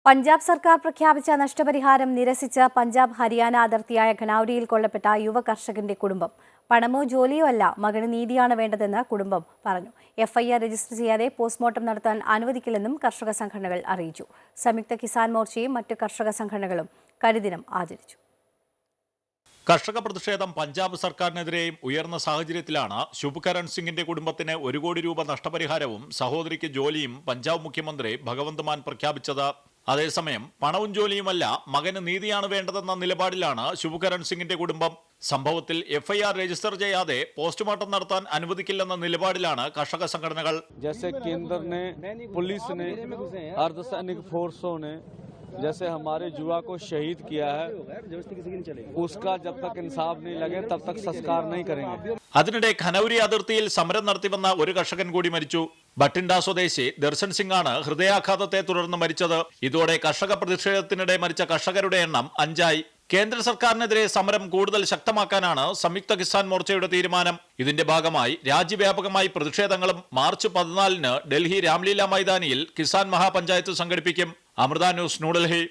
പഞ്ചാബ് സർക്കാർ പ്രഖ്യാപിച്ച നഷ്ടപരിഹാരം നിരസിച്ച് പഞ്ചാബ് ഹരിയാന അതിർത്തിയായ ഖനൌരിയിൽ കൊല്ലപ്പെട്ട യുവ കർഷകന്റെ കുടുംബം പണമോ ജോലിയോ അല്ല, മകന് നീതിയാണ് വേണ്ടതെന്ന് കുടുംബം പറഞ്ഞു. എഫ്ഐആർ രജിസ്റ്റർ ചെയ്യാതെ പോസ്റ്റ്മോർട്ടം നടത്താൻ അനുവദിക്കില്ലെന്നും കർഷക സംഘടനകൾ അറിയിച്ചു. സംയുക്ത കിസാൻ മോർച്ചയും മറ്റ് കർഷക സംഘടനകളും കരിദിനം ആചരിച്ചു. കർഷക പ്രതിഷേധം പഞ്ചാബ് സർക്കാരിനെതിരെയും ഉയർന്ന സാഹചര്യത്തിലാണ് ശുഭ്കരൺ സിംഗിന്റെ കുടുംബത്തിന് 1 കോടി രൂപ നഷ്ടപരിഹാരവും സഹോദരിക്ക് ജോലിയും പഞ്ചാബ് മുഖ്യമന്ത്രി ഭഗവന്ത് മാൻ പ്രഖ്യാപിച്ചത്. അതേസമയം പണവും ജോലിയുമല്ല, മകന് നീതിയാണ് വേണ്ടതെന്ന നിലപാടിലാണ് ശുഭ്കരൺ സിംഗിന്റെ കുടുംബം. സംഭവത്തിൽ എഫ്ഐആർ രജിസ്റ്റർ ചെയ്യാതെ പോസ്റ്റ്മോർട്ടം നടത്താൻ അനുവദിക്കില്ലെന്ന നിലപാടിലാണ് കർഷക സംഘടനകൾ. जैसे हमारे युवा को शहीद किया है, उसका जब तक इंसाफ नहीं लगे तब तक संस्कार नहीं करेंगे. അതിനിടെ ഖനൌരി അതിർത്തിയിൽ സമരം നടത്തിവന്ന ഒരു കർഷകൻ കൂടി മരിച്ചു. ബട്ടിൻഡ സ്വദേശി ദർശൻ സിംഗ് ആണ് ഹൃദയാഘാതത്തെ തുടർന്ന് മരിച്ചത്. ഇതോടെ കർഷക പ്രതിഷേധത്തിനിടെ മരിച്ച കർഷകരുടെ എണ്ണം 5ആയി. കേന്ദ്ര സർക്കാരിനെതിരെ സമരം കൂടുതൽ ശക്തമാക്കാനാണ് സംയുക്ത കിസാൻ മോർച്ചയുടെ തീരുമാനം. ഇതിന്റെ ഭാഗമായി രാജ്യവ്യാപകമായി പ്രതിഷേധങ്ങളും മാർച്ച് 14-ന് ഡൽഹി രാംലീല മൈതാനിയിൽ കിസാൻ മഹാപഞ്ചായത്ത് സംഘടിപ്പിക്കും. അമൃത ന്യൂസ്, ന്യൂഡൽഹി.